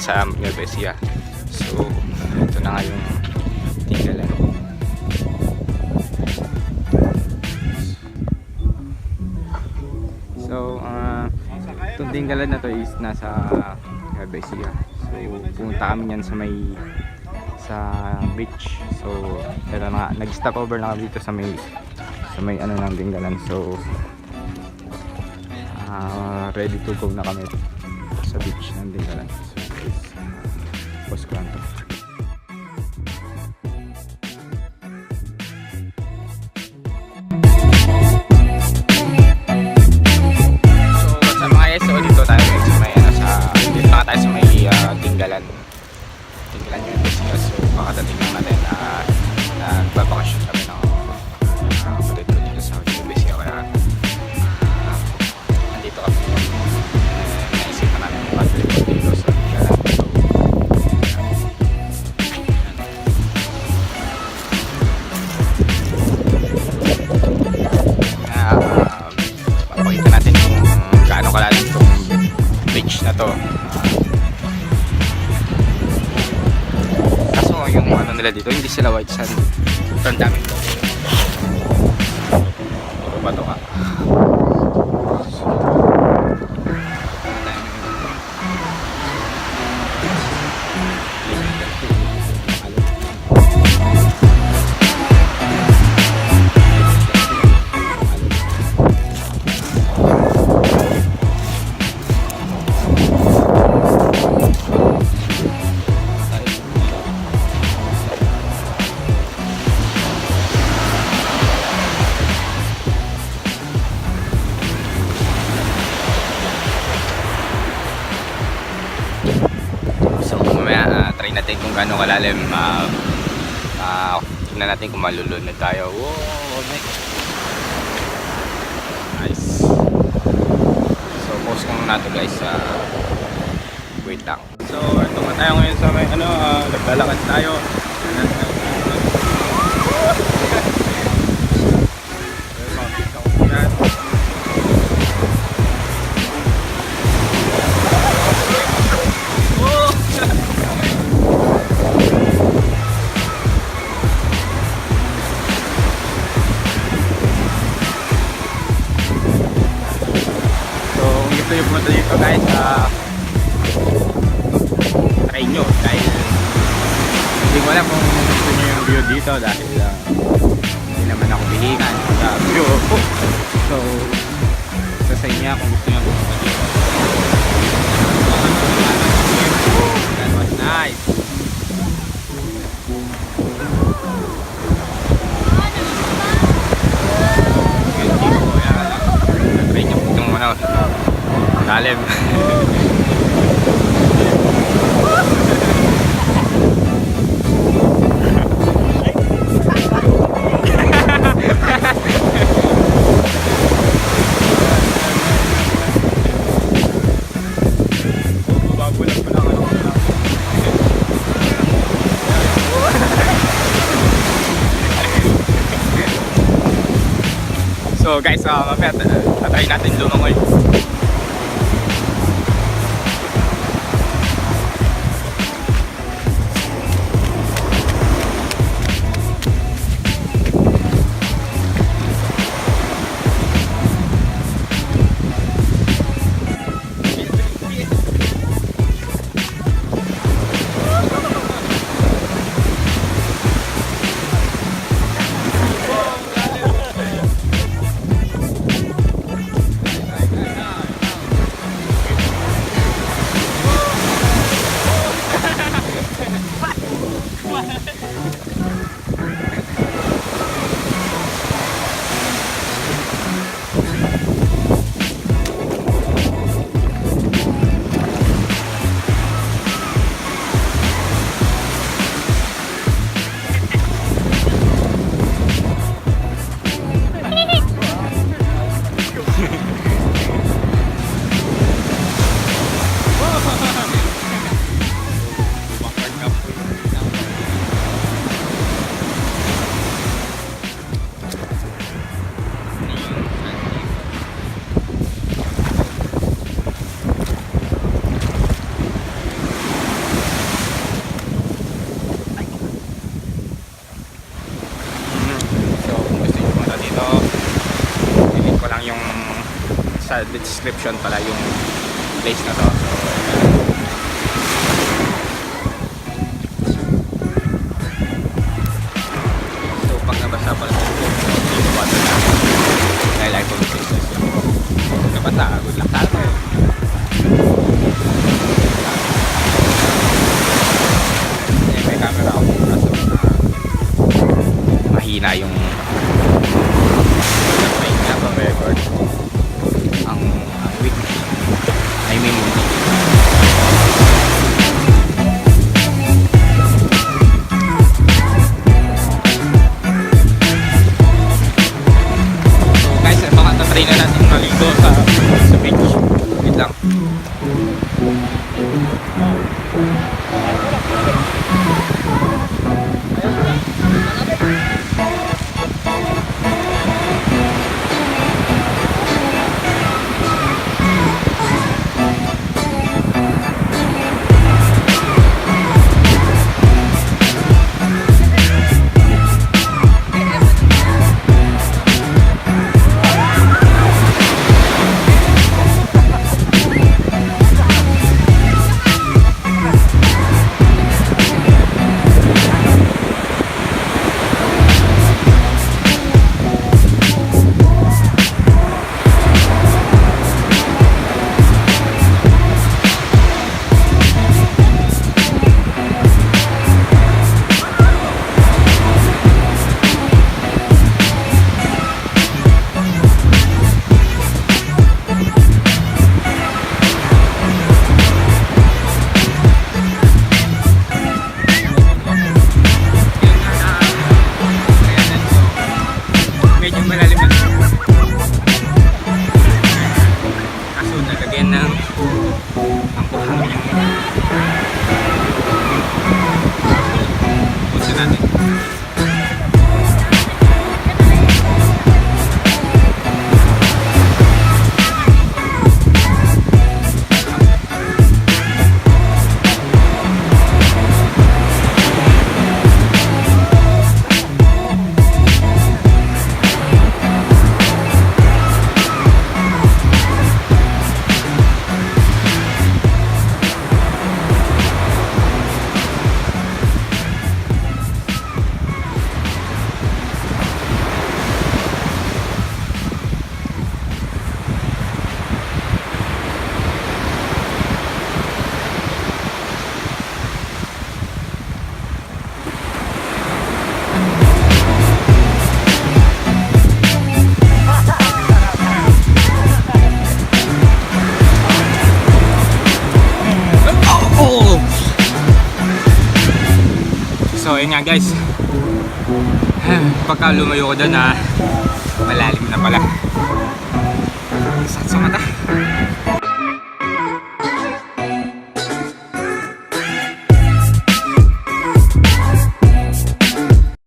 sa Nueva Eicja. So ito na nga yung Dingalan. So itong Dingalan na to is nasa Nueva Eicja. So pumunta kami yan sa beach. So ito na nga, nag-stop over na kami dito sa may ano ng Dingalan. So ready to go na kami sa beach ng Dingalan. So guys, post ko lang to. So dito tayo sa may dito na tayo sa may Dingalan yung Eicja. So makatating lang natin na nagbabakasyon kami ng kapatid ko dito sa Eicja. Kaya nandito kami, naisipan namin yung pag-trip dito sa Dingalan. Papakita natin kung gaano kalalim itong beach na to. Kaso yung ano nila dito, hindi sila white sand. Ito ang daming to. Puro bato ka. Try natin kung gaano kalalim. Tingnan natin kung malulunod tayo. Wow, nice. So post ko muna ito guys. Wait lang. So ito nga tayo ngayon sa may naglalakad tayo. Gusto nyo pumunta dito guys, try nyo dahil hindi ko alam kung gusto nyo yung view dito dahil hindi naman ako bihingan sa view. So sa inyo kung gusto nyo pumunta dito. That was nice. Try nyo itong lalim. So guys, mamaya tatry natin lumangoy. sa description pala yung place na to. So pag nabasa pala dito pa na dahil iPhone 6 nabasa, good luck sa atin. May camera ako kaso mahina yung record ang week. I mean so guys, baka tatry na natin maligo sa beach. Wait lang. So ayun nga guys, pagka lumayo ko doon malalim na pala. Sakit sa mata.